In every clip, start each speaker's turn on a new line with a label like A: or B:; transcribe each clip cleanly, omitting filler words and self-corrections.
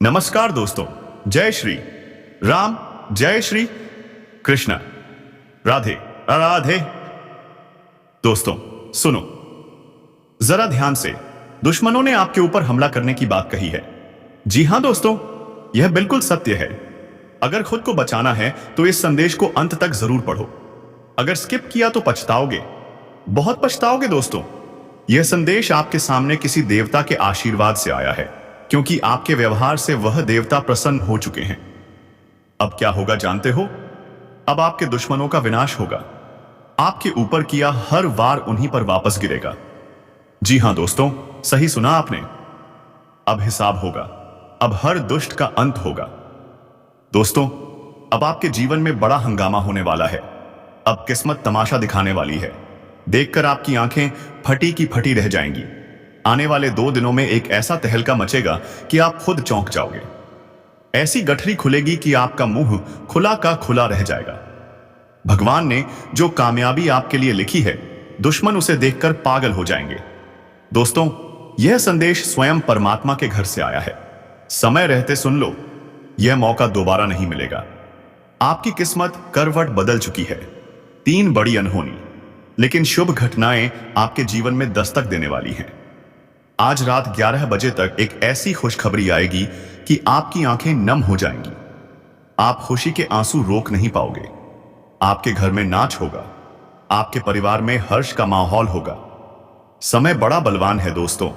A: नमस्कार दोस्तों। जय श्री राम, जय श्री कृष्ण, राधे राधे। दोस्तों सुनो, जरा ध्यान से। दुश्मनों ने आपके ऊपर हमला करने की बात कही है। जी हां दोस्तों, यह बिल्कुल सत्य है। अगर खुद को बचाना है तो इस संदेश को अंत तक जरूर पढ़ो। अगर स्किप किया तो पछताओगे, बहुत पछताओगे दोस्तों। यह संदेश आपके सामने किसी देवता के आशीर्वाद से आया है, क्योंकि आपके व्यवहार से वह देवता प्रसन्न हो चुके हैं। अब क्या होगा जानते हो? अब आपके दुश्मनों का विनाश होगा। आपके ऊपर किया हर वार उन्हीं पर वापस गिरेगा। जी हां दोस्तों, सही सुना आपने। अब हिसाब होगा, अब हर दुष्ट का अंत होगा। दोस्तों, अब आपके जीवन में बड़ा हंगामा होने वाला है। अब किस्मत तमाशा दिखाने वाली है। देखकर आपकी आंखें फटी की फटी रह जाएंगी। आने वाले 2 दिनों में एक ऐसा तहलका मचेगा कि आप खुद चौंक जाओगे। ऐसी गठरी खुलेगी कि आपका मुंह खुला का खुला रह जाएगा। भगवान ने जो कामयाबी आपके लिए लिखी है, दुश्मन उसे देखकर पागल हो जाएंगे। दोस्तों, यह संदेश स्वयं परमात्मा के घर से आया है। समय रहते सुन लो, यह मौका दोबारा नहीं मिलेगा। आपकी किस्मत करवट बदल चुकी है। 3 बड़ी अनहोनी लेकिन शुभ घटनाएं आपके जीवन में दस्तक देने वाली हैं। आज रात 11 बजे तक एक ऐसी खुशखबरी आएगी कि आपकी आंखें नम हो जाएंगी। आप खुशी के आंसू रोक नहीं पाओगे। आपके घर में नाच होगा, आपके परिवार में हर्ष का माहौल होगा। समय बड़ा बलवान है दोस्तों।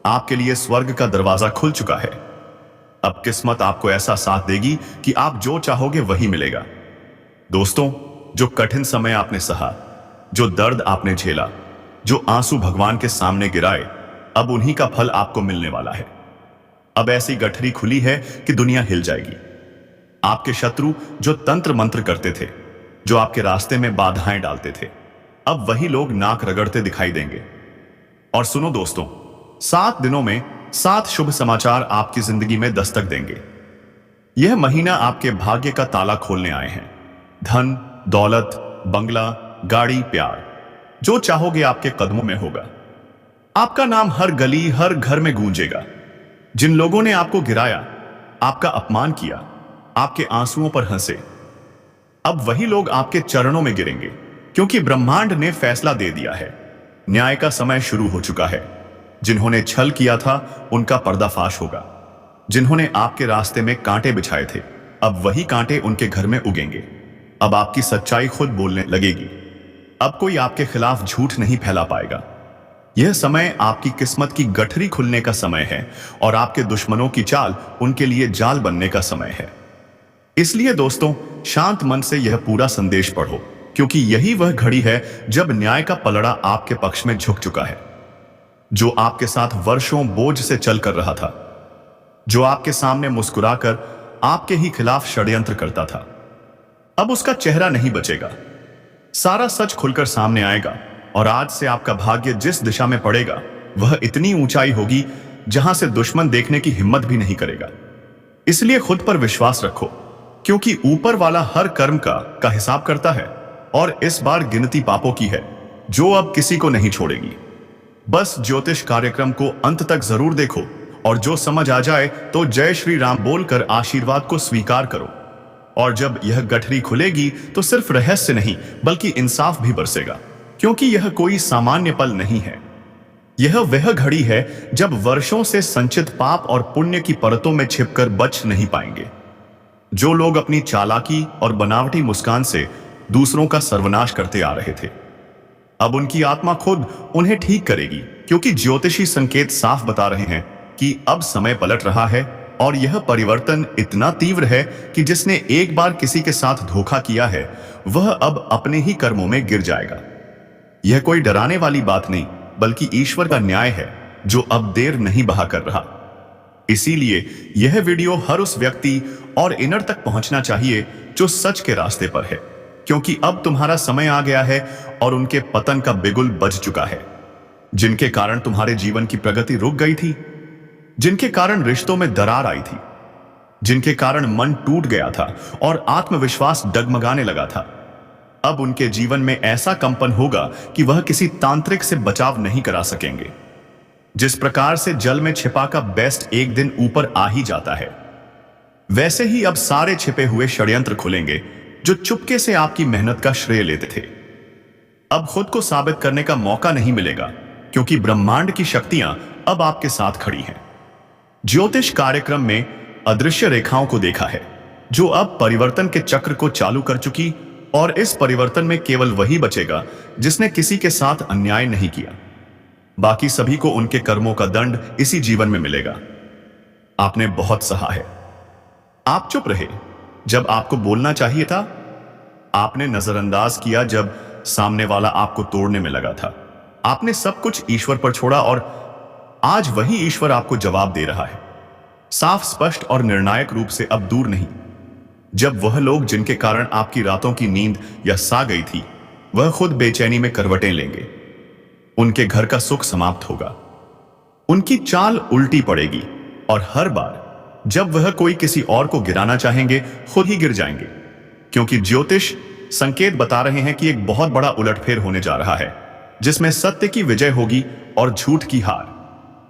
A: आपके लिए स्वर्ग का दरवाजा खुल चुका है। अब किस्मत आपको ऐसा साथ देगी कि आप जो चाहोगे वही मिलेगा। दोस्तों, जो कठिन समय आपने सहा, जो दर्द आपने झेला, जो आंसू भगवान के सामने गिराए, अब उन्हीं का फल आपको मिलने वाला है। अब ऐसी गठरी खुली है कि दुनिया हिल जाएगी। आपके शत्रु जो तंत्र मंत्र करते थे, जो आपके रास्ते में बाधाएं डालते थे, अब वही लोग नाक रगड़ते दिखाई देंगे। और सुनो दोस्तों, 7 दिनों में 7 शुभ समाचार आपकी जिंदगी में दस्तक देंगे। यह महीना आपके भाग्य का ताला खोलने आए हैं। धन, दौलत, बंगला, गाड़ी, प्यार, जो चाहोगे आपके कदमों में होगा। आपका नाम हर गली, हर घर में गूंजेगा। जिन लोगों ने आपको गिराया, आपका अपमान किया, आपके आंसुओं पर हंसे, अब वही लोग आपके चरणों में गिरेंगे, क्योंकि ब्रह्मांड ने फैसला दे दिया है। न्याय का समय शुरू हो चुका है। जिन्होंने छल किया था, उनका पर्दाफाश होगा। जिन्होंने आपके रास्ते में कांटे बिछाए थे, अब वही कांटे उनके घर में उगेंगे। अब आपकी सच्चाई खुद बोलने लगेगी। अब कोई आपके खिलाफ झूठ नहीं फैला पाएगा। यह समय आपकी किस्मत की गठरी खुलने का समय है और आपके दुश्मनों की चाल उनके लिए जाल बनने का समय है। इसलिए दोस्तों, शांत मन से यह पूरा संदेश पढ़ो, क्योंकि यही वह घड़ी है जब न्याय का पलड़ा आपके पक्ष में झुक चुका है। जो आपके साथ वर्षों बोझ से चल कर रहा था, जो आपके सामने मुस्कुराकर आपके ही खिलाफ षड्यंत्र करता था, अब उसका चेहरा नहीं बचेगा। सारा सच खुलकर सामने आएगा और आज से आपका भाग्य जिस दिशा में पड़ेगा, वह इतनी ऊंचाई होगी जहां से दुश्मन देखने की हिम्मत भी नहीं करेगा। इसलिए खुद पर विश्वास रखो, क्योंकि ऊपर वाला हर कर्म का हिसाब करता है और इस बार गिनती पापों की है, जो अब किसी को नहीं छोड़ेगी। बस ज्योतिष कार्यक्रम को अंत तक जरूर देखो और जो समझ आ जाए तो जय श्री राम बोलकर आशीर्वाद को स्वीकार करो। और जब यह गठरी खुलेगी तो सिर्फ रहस्य नहीं बल्कि इंसाफ भी बरसेगा, क्योंकि यह कोई सामान्य पल नहीं है। यह वह घड़ी है जब वर्षों से संचित पाप और पुण्य की परतों में छिपकर बच नहीं पाएंगे। जो लोग अपनी चालाकी और बनावटी मुस्कान से दूसरों का सर्वनाश करते आ रहे थे, अब उनकी आत्मा खुद उन्हें ठीक करेगी, क्योंकि ज्योतिषी संकेत साफ बता रहे हैं कि अब समय पलट रहा है और यह परिवर्तन इतना तीव्र है कि जिसने एक बार किसी के साथ धोखा किया है, वह अब अपने ही कर्मों में गिर जाएगा। यह कोई डराने वाली बात नहीं, बल्कि ईश्वर का न्याय है जो अब देर नहीं बहा कर रहा। इसीलिए यह वीडियो हर उस व्यक्ति और इनर तक पहुंचना चाहिए जो सच के रास्ते पर है, क्योंकि अब तुम्हारा समय आ गया है और उनके पतन का बिगुल बज चुका है। जिनके कारण तुम्हारे जीवन की प्रगति रुक गई थी, जिनके कारण रिश्तों में दरार आई थी, जिनके कारण मन टूट गया था और आत्मविश्वास डगमगाने लगा था, अब उनके जीवन में ऐसा कंपन होगा कि वह किसी तांत्रिक से बचाव नहीं करा सकेंगे। जिस प्रकार से जल में छिपा का बेस्ट एक दिन ऊपर आ ही जाता है, वैसे ही अब सारे छिपे हुए षड्यंत्र खुलेंगे जो चुपके से आपकी मेहनत का श्रेय लेते थे। अब खुद को साबित करने का मौका नहीं मिलेगा, क्योंकि ब्रह्मांड की शक्तियां अब आपके साथ खड़ी हैं। ज्योतिष कार्यक्रम में अदृश्य रेखाओं को देखा है, जो अब परिवर्तन के चक्र को चालू कर चुकी, और इस परिवर्तन में केवल वही बचेगा जिसने किसी के साथ अन्याय नहीं किया। बाकी सभी को उनके कर्मों का दंड इसी जीवन में मिलेगा। आपने बहुत सहा है। आप चुप रहे जब आपको बोलना चाहिए था। आपने नजरअंदाज किया जब सामने वाला आपको तोड़ने में लगा था। आपने सब कुछ ईश्वर पर छोड़ा, और आज वही ईश्वर आपको जवाब दे रहा है, साफ, स्पष्ट और निर्णायक रूप से, अब दूर नहीं। जब वह लोग जिनके कारण आपकी रातों की नींद या सा गई थी, वह खुद बेचैनी में करवटें लेंगे, उनके घर का सुख समाप्त होगा, उनकी चाल उल्टी पड़ेगी, और हर बार जब वह कोई किसी और को गिराना चाहेंगे, खुद ही गिर जाएंगे, क्योंकि ज्योतिष संकेत बता रहे हैं कि एक बहुत बड़ा उलटफेर होने जा रहा है, जिसमें सत्य की विजय होगी और झूठ की हार।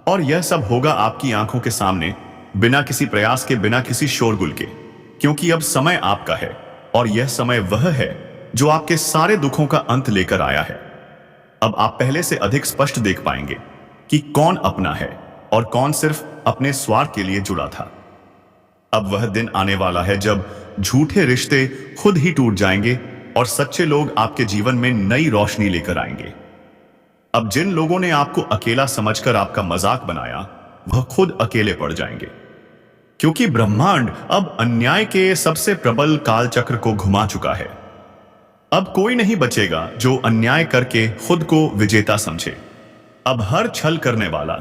A: और यह सब होगा आपकी आंखों के सामने, बिना किसी प्रयास के, बिना किसी शोरगुल के, क्योंकि अब समय आपका है, और यह समय वह है जो आपके सारे दुखों का अंत लेकर आया है। अब आप पहले से अधिक स्पष्ट देख पाएंगे कि कौन अपना है और कौन सिर्फ अपने स्वार्थ के लिए जुड़ा था। अब वह दिन आने वाला है जब झूठे रिश्ते खुद ही टूट जाएंगे और सच्चे लोग आपके जीवन में नई रोशनी लेकर आएंगे। अब जिन लोगों ने आपको अकेला समझकर आपका मजाक बनाया, वह खुद अकेले पड़ जाएंगे, क्योंकि ब्रह्मांड अब अन्याय के सबसे प्रबल काल चक्र को घुमा चुका है। अब कोई नहीं बचेगा जो अन्याय करके खुद को विजेता समझे। अब हर छल करने वाला,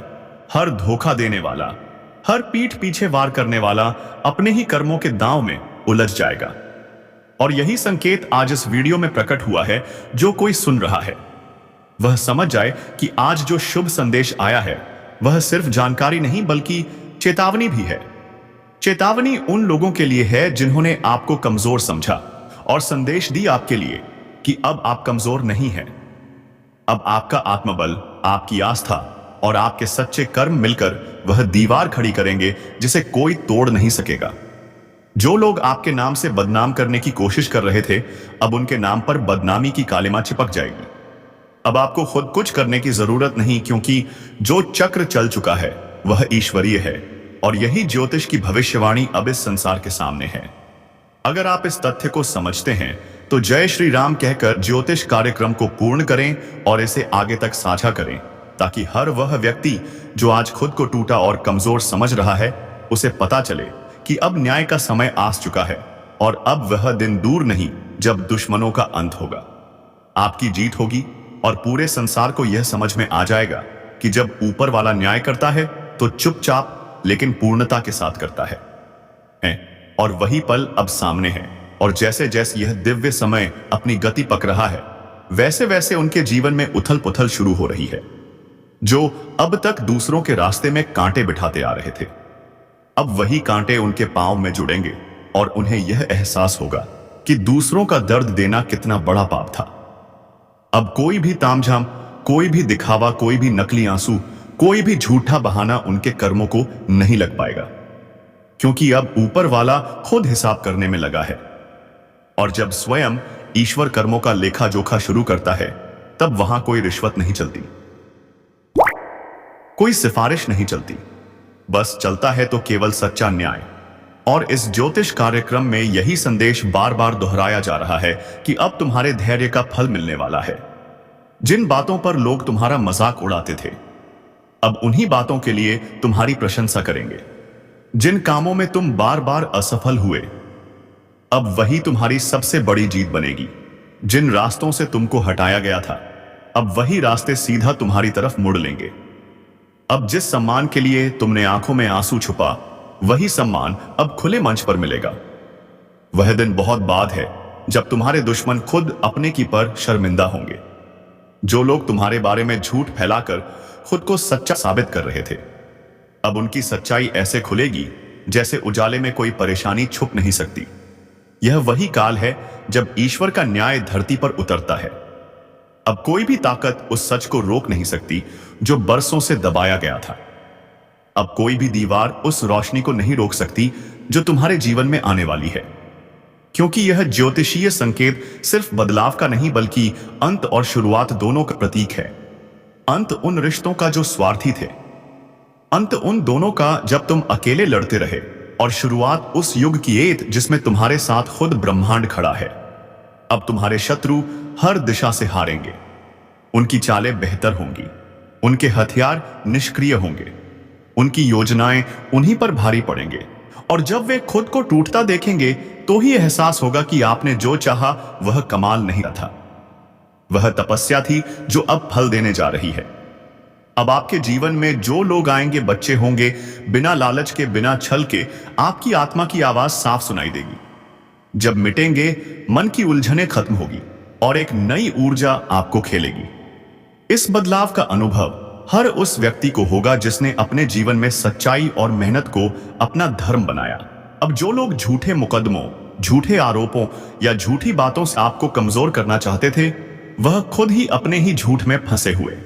A: हर धोखा देने वाला, हर पीठ पीछे वार करने वाला अपने ही कर्मों के दांव में उलझ जाएगा। और यही संकेत आज इस वीडियो में प्रकट हुआ है। जो कोई सुन रहा है वह समझ जाए कि आज जो शुभ संदेश आया है वह सिर्फ जानकारी नहीं बल्कि चेतावनी भी है। चेतावनी उन लोगों के लिए है जिन्होंने आपको कमजोर समझा, और संदेश दी आपके लिए कि अब आप कमजोर नहीं हैं। अब आपका आत्मबल, आपकी आस्था और आपके सच्चे कर्म मिलकर वह दीवार खड़ी करेंगे जिसे कोई तोड़ नहीं सकेगा। जो लोग आपके नाम से बदनाम करने की कोशिश कर रहे थे, अब उनके नाम पर बदनामी की कालिमा चिपक जाएगी। अब आपको खुद कुछ करने की जरूरत नहीं, क्योंकि जो चक्र चल चुका है वह ईश्वरीय है, और यही ज्योतिष की भविष्यवाणी अब इस संसार के सामने है। अगर आप इस तथ्य को समझते हैं तो जय श्री राम कहकर ज्योतिष कार्यक्रम को पूर्ण करें और इसे आगे तक साझा करें, ताकि हर वह व्यक्ति जो आज खुद को टूटा और कमजोर समझ रहा है, उसे पता चले कि अब न्याय का समय आ चुका है, और अब वह दिन दूर नहीं जब दुश्मनों का अंत होगा, आपकी जीत होगी। और पूरे संसार को यह समझ में आ जाएगा कि जब ऊपर वाला न्याय करता है तो चुपचाप लेकिन पूर्णता के साथ करता है। और वही पल अब सामने है, और जैसे जैसे यह दिव्य समय अपनी गति पक रहा है, वैसे वैसे उनके जीवन में उथल पुथल शुरू हो रही है। जो अब तक दूसरों के रास्ते में कांटे बिठाते आ रहे थे, अब वही कांटे उनके पांव में जुड़ेंगे, और उन्हें यह एहसास होगा कि दूसरों का दर्द देना कितना बड़ा पाप था। अब कोई भी तामझाम, कोई भी दिखावा, कोई भी नकली आंसू, कोई भी झूठा बहाना उनके कर्मों को नहीं लग पाएगा, क्योंकि अब ऊपर वाला खुद हिसाब करने में लगा है। और जब स्वयं ईश्वर कर्मों का लेखा जोखा शुरू करता है, तब वहां कोई रिश्वत नहीं चलती, कोई सिफारिश नहीं चलती, बस चलता है तो केवल सच्चा न्याय। और इस ज्योतिष कार्यक्रम में यही संदेश बार बार दोहराया जा रहा है कि अब तुम्हारे धैर्य का फल मिलने वाला है। जिन बातों पर लोग तुम्हारा मजाक उड़ाते थे, अब उन्हीं बातों के लिए तुम्हारी प्रशंसा करेंगे। जिन कामों में तुम बार बार असफल हुए, अब वही तुम्हारी सबसे बड़ी जीत बनेगी। जिन रास्तों से तुमको हटाया गया था, अब वही रास्ते सीधा तुम्हारी तरफ मुड़ लेंगे। अब जिस सम्मान के लिए तुमने आंखों में आंसू छुपा, वही सम्मान अब खुले मंच पर मिलेगा। वह दिन बहुत बाद है जब तुम्हारे दुश्मन खुद अपने की पर शर्मिंदा होंगे। जो लोग तुम्हारे बारे में झूठ फैलाकर खुद को सच्चा साबित कर रहे थे, अब उनकी सच्चाई ऐसे खुलेगी जैसे उजाले में कोई परेशानी छुप नहीं सकती। यह वही काल है जब ईश्वर का न्याय धरती पर उतरता है। अब कोई भी ताकत उस सच को रोक नहीं सकती जो बरसों से दबाया गया था। अब कोई भी दीवार उस रोशनी को नहीं रोक सकती जो तुम्हारे जीवन में आने वाली है, क्योंकि यह ज्योतिषीय संकेत सिर्फ बदलाव का नहीं बल्कि अंत और शुरुआत दोनों का प्रतीक है। अंत उन रिश्तों का जो स्वार्थी थे, अंत उन दोनों का जब तुम अकेले लड़ते रहे, और शुरुआत उस युग की एत जिसमें तुम्हारे साथ खुद ब्रह्मांड खड़ा है। अब तुम्हारे शत्रु हर दिशा से हारेंगे, उनकी चालें बेहतर होंगी, उनके हथियार निष्क्रिय होंगे, उनकी योजनाएं उन्हीं पर भारी पड़ेंगे, और जब वे खुद को टूटता देखेंगे तो ही एहसास होगा कि आपने जो चाहा वह कमाल नहीं था, वह तपस्या थी जो अब फल देने जा रही है। अब आपके जीवन में जो लोग आएंगे बच्चे होंगे, बिना लालच के, बिना छल के। आपकी आत्मा की आवाज साफ सुनाई देगी। जब मिटेंगे, मन की उलझनें खत्म होगी और एक नई ऊर्जा आपको खेलेगी। इस बदलाव का अनुभव हर उस व्यक्ति को होगा जिसने अपने जीवन में सच्चाई और मेहनत को अपना धर्म बनाया। अब जो लोग झूठे मुकदमों, झूठे आरोपों या झूठी बातों से आपको कमजोर करना चाहते थे, वह खुद ही अपने ही झूठ में फंसे हुए।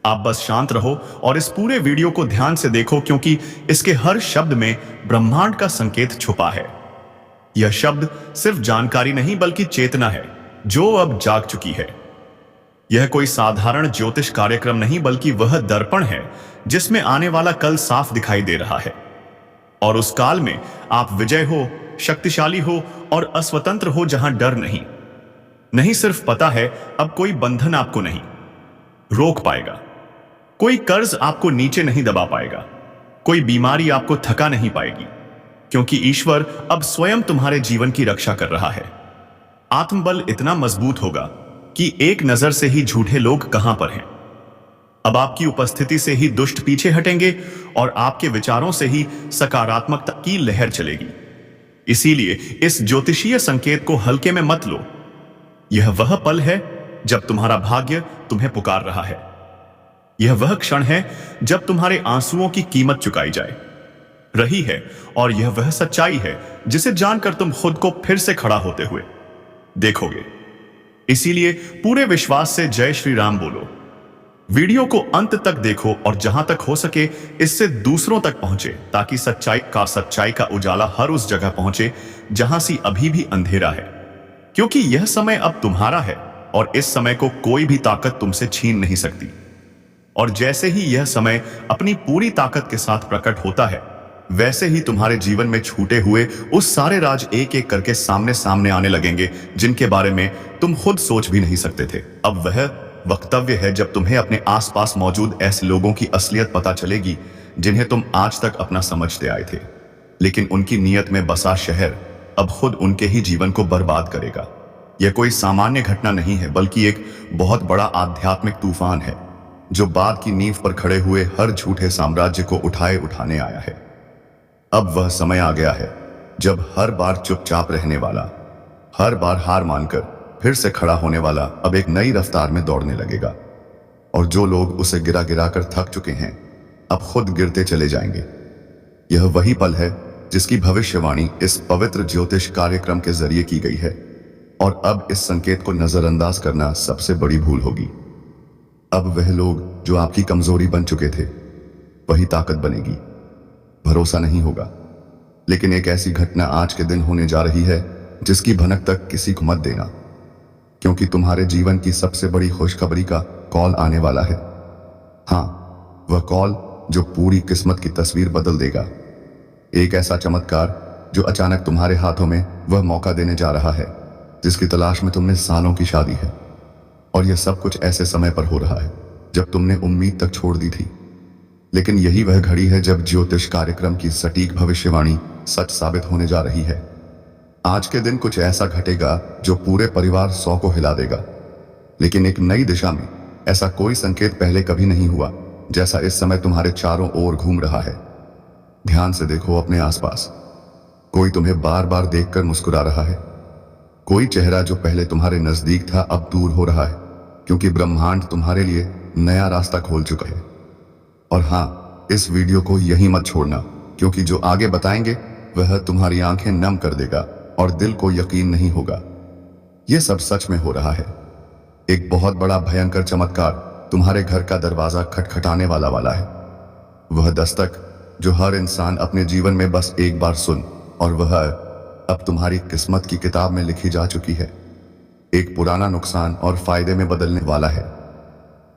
A: आप बस शांत रहो और इस पूरे वीडियो को ध्यान से देखो, क्योंकि इसके हर शब्द में ब्रह्मांड का संकेत छुपा है। यह शब्द सिर्फ जानकारी नहीं बल्कि चेतना है जो अब जाग चुकी है। यह कोई साधारण ज्योतिष कार्यक्रम नहीं बल्कि वह दर्पण है जिसमें आने वाला कल साफ दिखाई दे रहा है। और उस काल में आप विजय हो, शक्तिशाली हो और अस्वतंत्र हो, जहां डर नहीं सिर्फ पता है, अब कोई बंधन आपको नहीं रोक पाएगा, कोई कर्ज आपको नीचे नहीं दबा पाएगा, कोई बीमारी आपको थका नहीं पाएगी, क्योंकि ईश्वर अब स्वयं तुम्हारे जीवन की रक्षा कर रहा है। आत्मबल इतना मजबूत होगा कि एक नजर से ही झूठे लोग कहां पर हैं। अब आपकी उपस्थिति से ही दुष्ट पीछे हटेंगे और आपके विचारों से ही सकारात्मकता की लहर चलेगी। इसीलिए इस ज्योतिषीय संकेत को हल्के में मत लो। यह वह पल है जब तुम्हारा भाग्य तुम्हें पुकार रहा है। यह वह क्षण है जब तुम्हारे आंसुओं की कीमत चुकाई जाए रही है, और यह वह सच्चाई है जिसे जानकर तुम खुद को फिर से खड़ा होते हुए देखोगे। इसीलिए पूरे विश्वास से जय श्री राम बोलो। वीडियो को अंत तक देखो और जहां तक हो सके इससे दूसरों तक पहुंचे, ताकि सच्चाई का उजाला हर उस जगह पहुंचे जहां से अभी भी अंधेरा है। क्योंकि यह समय अब तुम्हारा है और इस समय को कोई भी ताकत तुमसे छीन नहीं सकती। और जैसे ही यह समय अपनी पूरी ताकत के साथ प्रकट होता है, वैसे ही तुम्हारे जीवन में छूटे हुए उस सारे राज एक एक करके सामने सामने आने लगेंगे जिनके बारे में तुम खुद सोच भी नहीं सकते थे। अब वह वक्तव्य है जब तुम्हें अपने आसपास मौजूद ऐसे लोगों की असलियत पता चलेगी जिन्हें तुम आज तक अपना समझते आए थे, लेकिन उनकी नीयत में बसा शहर अब खुद उनके ही जीवन को बर्बाद करेगा। यह कोई सामान्य घटना नहीं है बल्कि एक बहुत बड़ा आध्यात्मिक तूफान है जो बाद की नींव पर खड़े हुए हर झूठे साम्राज्य को उठाने आया है। अब वह समय आ गया है जब हर बार चुपचाप रहने वाला, हर बार हार मानकर फिर से खड़ा होने वाला अब एक नई रफ्तार में दौड़ने लगेगा। और जो लोग उसे गिरा गिरा कर थक चुके हैं, अब खुद गिरते चले जाएंगे। यह वही पल है जिसकी भविष्यवाणी इस पवित्र ज्योतिष कार्यक्रम के जरिए की गई है, और अब इस संकेत को नजरअंदाज करना सबसे बड़ी भूल होगी। अब वह लोग जो आपकी कमजोरी बन चुके थे, वही ताकत बनेगी। भरोसा नहीं होगा, लेकिन एक ऐसी घटना आज के दिन होने जा रही है जिसकी भनक तक किसी को मत देना, क्योंकि तुम्हारे जीवन की सबसे बड़ी खुशखबरी का कॉल आने वाला है। हाँ, वह कॉल जो पूरी किस्मत की तस्वीर बदल देगा। एक ऐसा चमत्कार जो अचानक तुम्हारे हाथों में वह मौका देने जा रहा है जिसकी तलाश में तुमने सालों की शादी है। और यह सब कुछ ऐसे समय पर हो रहा है जब तुमने उम्मीद तक छोड़ दी थी, लेकिन यही वह घड़ी है जब ज्योतिष कार्यक्रम की सटीक भविष्यवाणी सच साबित होने जा रही है। आज के दिन कुछ ऐसा घटेगा जो पूरे परिवार 100 को हिला देगा, लेकिन एक नई दिशा में। ऐसा कोई संकेत पहले कभी नहीं हुआ जैसा इस समय तुम्हारे चारों ओर घूम रहा है। ध्यान से देखो अपने आसपास। कोई तुम्हें बार बार देखकर मुस्कुरा रहा है। कोई चेहरा जो पहले तुम्हारे नजदीक था अब दूर हो रहा है, क्योंकि ब्रह्मांड तुम्हारे लिए नया रास्ता खोल चुका है। और हाँ, इस वीडियो को यहीं मत छोड़ना, क्योंकि जो आगे बताएंगे वह तुम्हारी आंखें नम कर देगा और दिल को यकीन नहीं होगा। यह सब सच में हो रहा है।
B: एक बहुत बड़ा भयंकर चमत्कार तुम्हारे घर का दरवाजा खटखटाने वाला है। वह दस्तक जो हर इंसान अपने जीवन में बस एक बार सुन, और वह अब तुम्हारी किस्मत की किताब में लिखी जा चुकी है। एक पुराना नुकसान और फायदे में बदलने वाला है।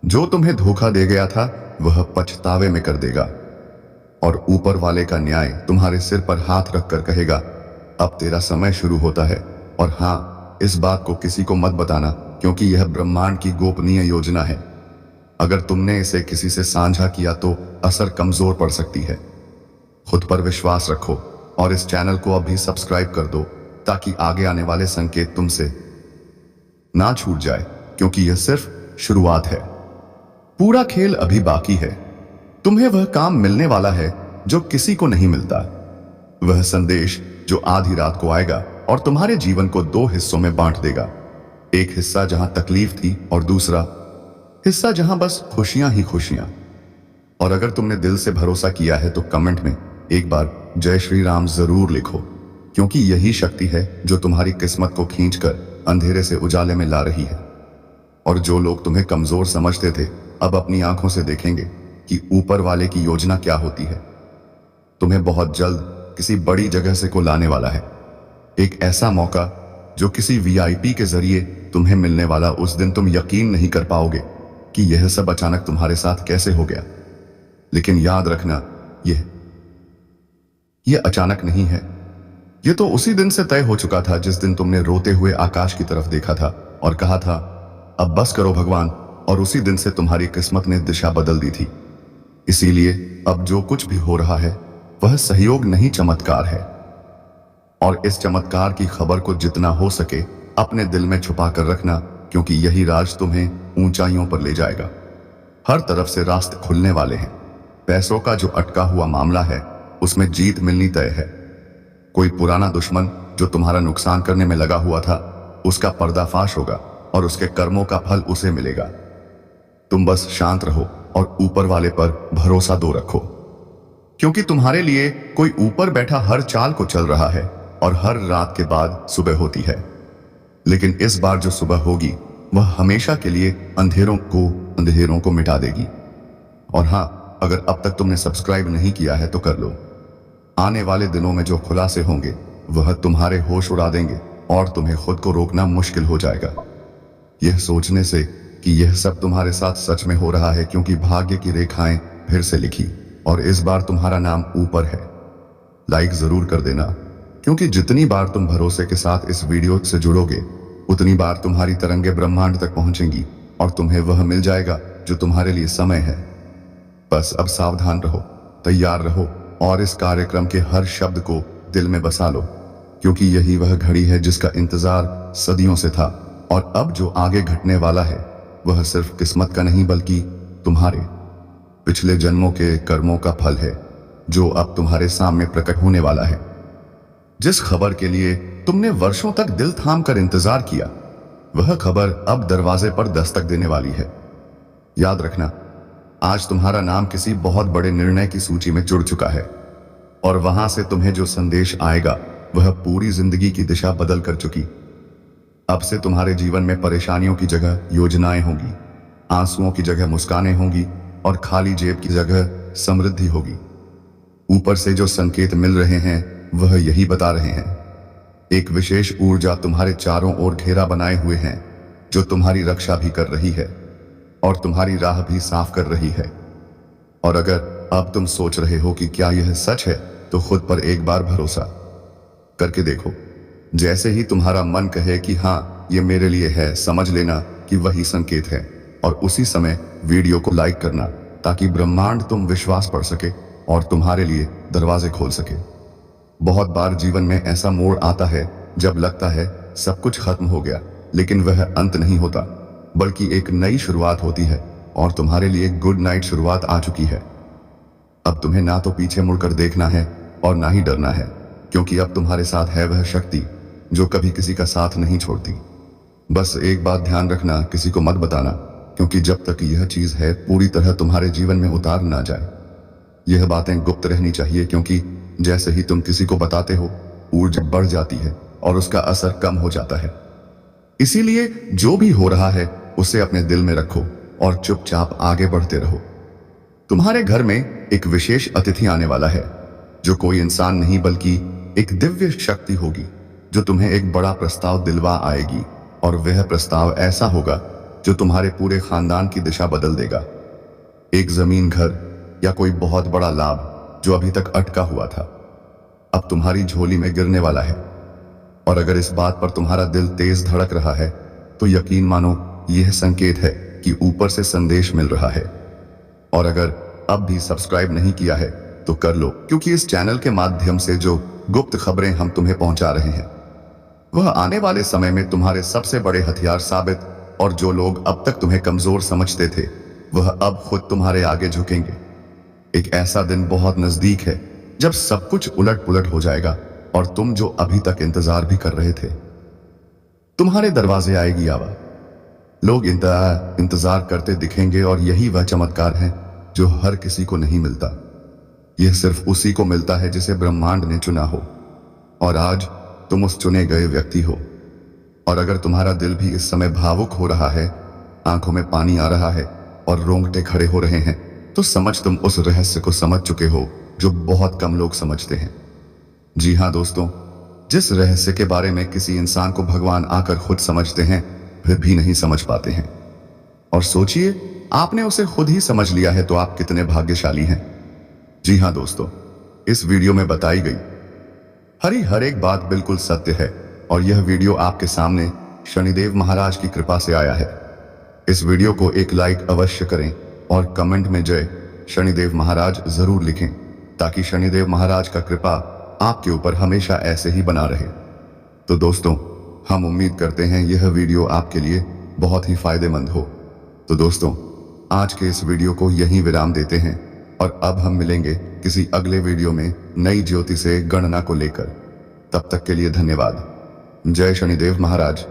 B: जो तुम्हें धोखा दे गया था वह पछतावे में कर देगा, और ऊपर वाले का न्याय तुम्हारे सिर पर हाथ रखकर कहेगा, अब तेरा समय शुरू होता है। और हाँ, इस बात को किसी को मत बताना, क्योंकि यह ब्रह्मांड की गोपनीय योजना है। अगर तुमने इसे किसी से साझा किया तो असर कमजोर पड़ सकती है। खुद पर विश्वास रखो और इस चैनल को अभी सब्सक्राइब कर दो, ताकि आगे आने वाले संकेत तुमसे ना छूट जाए, क्योंकि यह सिर्फ शुरुआत है। पूरा खेल अभी बाकी है। तुम्हें वह काम मिलने वाला है जो किसी को नहीं मिलता। वह संदेश जो आधी रात को आएगा और तुम्हारे जीवन को दो हिस्सों में बांट देगा। एक हिस्सा जहां तकलीफ थी और दूसरा हिस्सा जहां बस खुशियां ही खुशियां। और अगर तुमने दिल से भरोसा किया है तो कमेंट में एक बार जय श्री राम जरूर लिखो, क्योंकि यही शक्ति है जो तुम्हारी किस्मत को खींचकर अंधेरे से उजाले में ला रही है। और जो लोग तुम्हें कमजोर समझते थे अब अपनी आंखों से देखेंगे कि ऊपर वाले की योजना क्या होती है। तुम्हें बहुत जल्द किसी बड़ी जगह से को लाने वाला है। एक ऐसा मौका जो किसी वीआईपी के जरिए तुम्हें मिलने वाला। उस दिन तुम यकीन नहीं कर पाओगे कि यह सब अचानक तुम्हारे साथ कैसे हो गया। लेकिन याद रखना, यह अचानक नहीं है। यह तो उसी दिन से तय हो चुका था जिस दिन तुमने रोते हुए आकाश की तरफ देखा था और कहा था, अब बस करो भगवान। और उसी दिन से तुम्हारी किस्मत ने दिशा बदल दी थी। इसीलिए अब जो कुछ भी हो रहा है वह सहयोग नहीं, चमत्कार है। और इस चमत्कार की खबर को जितना हो सके अपने दिल में छुपा कर रखना, क्योंकि यही राज तुम्हें ऊंचाइयों पर ले जाएगा। हर तरफ से रास्ते खुलने वाले हैं। पैसों का जो अटका हुआ मामला है उसमें जीत मिलनी तय है। कोई पुराना दुश्मन जो तुम्हारा नुकसान करने में लगा हुआ था उसका पर्दाफाश होगा और उसके कर्मों का फल उसे मिलेगा। तुम बस शांत रहो और ऊपर वाले पर भरोसा दो रखो, क्योंकि तुम्हारे लिए कोई ऊपर बैठा हर चाल को चल रहा है और हर रात के बाद सुबह होती है। लेकिन इस बार जो सुबह होगी वह हमेशा के लिए अंधेरों को मिटा देगी। और हाँ, अगर अब तक तुमने सब्सक्राइब नहीं किया है तो कर लो। आने वाले दिनों में जो खुलासे होंगे वह तुम्हारे होश उड़ा देंगे और तुम्हें खुद को रोकना मुश्किल हो जाएगा। यह सोचने से कि यह सब तुम्हारे साथ सच में हो रहा है, क्योंकि भाग्य की रेखाएं फिर से लिखी और इस बार तुम्हारा नाम ऊपर है। लाइक जरूर कर देना, क्योंकि जितनी बार तुम भरोसे के साथ इस वीडियो से जुड़ोगे उतनी बार तुम्हारी तरंगे ब्रह्मांड तक पहुंचेंगी और तुम्हें वह मिल जाएगा जो तुम्हारे लिए समय है। बस अब सावधान रहो, तैयार रहो और इस कार्यक्रम के हर शब्द को दिल में बसा लो, क्योंकि यही वह घड़ी है जिसका इंतजार सदियों से था। और अब जो आगे घटने वाला है वह सिर्फ किस्मत का नहीं बल्कि तुम्हारे पिछले जन्मों के कर्मों का फल है, जो अब तुम्हारे सामने प्रकट होने वाला है। जिस खबर के लिए तुमने वर्षों तक दिल थाम कर इंतजार किया, वह खबर अब दरवाजे पर दस्तक देने वाली है। याद रखना, आज तुम्हारा नाम किसी बहुत बड़े निर्णय की सूची में जुड़ चुका है, और वहां से तुम्हें जो संदेश आएगा वह पूरी जिंदगी की दिशा बदल कर चुकी। अब से तुम्हारे जीवन में परेशानियों की जगह योजनाएं होंगी, आंसुओं की जगह मुस्कानें होंगी और खाली जेब की जगह समृद्धि होगी। ऊपर से जो संकेत मिल रहे हैं वह यही बता रहे हैं, एक विशेष ऊर्जा तुम्हारे चारों ओर घेरा बनाए हुए हैं, जो तुम्हारी रक्षा भी कर रही है और तुम्हारी राह भी साफ कर रही है। और अगर अब तुम सोच रहे हो कि क्या यह सच है, तो खुद पर एक बार भरोसा करके देखो। जैसे ही तुम्हारा मन कहे कि हाँ ये मेरे लिए है, समझ लेना कि वही संकेत है, और उसी समय वीडियो को लाइक करना, ताकि ब्रह्मांड तुम विश्वास पढ़ सके और तुम्हारे लिए दरवाजे खोल सके। बहुत बार जीवन में ऐसा मोड़ आता है जब लगता है सब कुछ खत्म हो गया, लेकिन वह अंत नहीं होता, बल्कि एक नई शुरुआत होती है, और तुम्हारे लिए गुड नाइट शुरुआत आ चुकी है। अब तुम्हें ना तो पीछे मुड़कर देखना है और ना ही डरना है, क्योंकि अब तुम्हारे साथ है वह शक्ति जो कभी किसी का साथ नहीं छोड़ती। बस एक बात ध्यान रखना, किसी को मत बताना, क्योंकि जब तक यह चीज है पूरी तरह तुम्हारे जीवन में उतार ना जाए, यह बातें गुप्त रहनी चाहिए, क्योंकि जैसे ही तुम किसी को बताते हो ऊर्जा बढ़ जाती है और उसका असर कम हो जाता है। इसीलिए जो भी हो रहा है उसे अपने दिल में रखो और चुपचाप आगे बढ़ते रहो। तुम्हारे घर में एक विशेष अतिथि आने वाला है, जो कोई इंसान नहीं बल्कि एक दिव्य शक्ति होगी, जो तुम्हें एक बड़ा प्रस्ताव दिलवा आएगी। और वह प्रस्ताव ऐसा होगा जो तुम्हारे पूरे खानदान की दिशा बदल देगा। एक जमीन, घर या कोई बहुत बड़ा लाभ जो अभी तक अटका हुआ था, अब तुम्हारी झोली में गिरने वाला है। और अगर इस बात पर तुम्हारा दिल तेज धड़क रहा है, तो यकीन मानो यह संकेत है कि ऊपर से संदेश मिल रहा है। और अगर अब भी सब्सक्राइब नहीं किया है तो कर लो, क्योंकि इस चैनल के माध्यम से जो गुप्त खबरें हम तुम्हें पहुंचा रहे हैं, वह आने वाले समय में तुम्हारे सबसे बड़े हथियार साबित, और जो लोग अब तक तुम्हें कमजोर समझते थे, वह अब खुद तुम्हारे आगे झुकेंगे। एक ऐसा दिन बहुत नजदीक है जब सब कुछ उलट पुलट हो जाएगा और तुम जो अभी तक इंतजार भी कर रहे थे, तुम्हारे दरवाजे आएगी आवाज। लोग इंतजार करते दिखेंगे, और यही वह चमत्कार है जो हर किसी को नहीं मिलता। यह सिर्फ उसी को मिलता है जिसे ब्रह्मांड ने चुना हो, और आज तुम उस चुने गए व्यक्ति हो। और अगर तुम्हारा दिल भी इस समय भावुक हो रहा है, आंखों में पानी आ रहा है और रोंगटे खड़े हो रहे हैं, तो समझ तुम उस रहस्य को समझ चुके हो जो बहुत कम लोग समझते हैं। जी हाँ दोस्तों, जिस रहस्य के बारे में किसी इंसान को भगवान आकर खुद समझते हैं फिर भी नहीं समझ पाते हैं। और सोचिए, आपने उसे खुद ही समझ लिया है, तो आप कितने भाग्यशाली हैं। जी हाँ दोस्तों, इस वीडियो में बताई गई हर एक बात बिल्कुल सत्य है, और यह वीडियो आपके सामने शनिदेव महाराज की कृपा से आया है। इस वीडियो को एक लाइक अवश्य करें और कमेंट में जय शनिदेव महाराज जरूर लिखें, ताकि शनिदेव महाराज का कृपा आपके ऊपर हमेशा ऐसे ही बना रहे। तो दोस्तों, हम उम्मीद करते हैं यह वीडियो आपके लिए बहुत ही फायदेमंद हो। तो दोस्तों, आज के इस वीडियो को यहीं विराम देते हैं, और अब हम मिलेंगे किसी अगले वीडियो में नई ज्योति से गणना को लेकर। तब तक के लिए धन्यवाद। जय शनिदेव महाराज।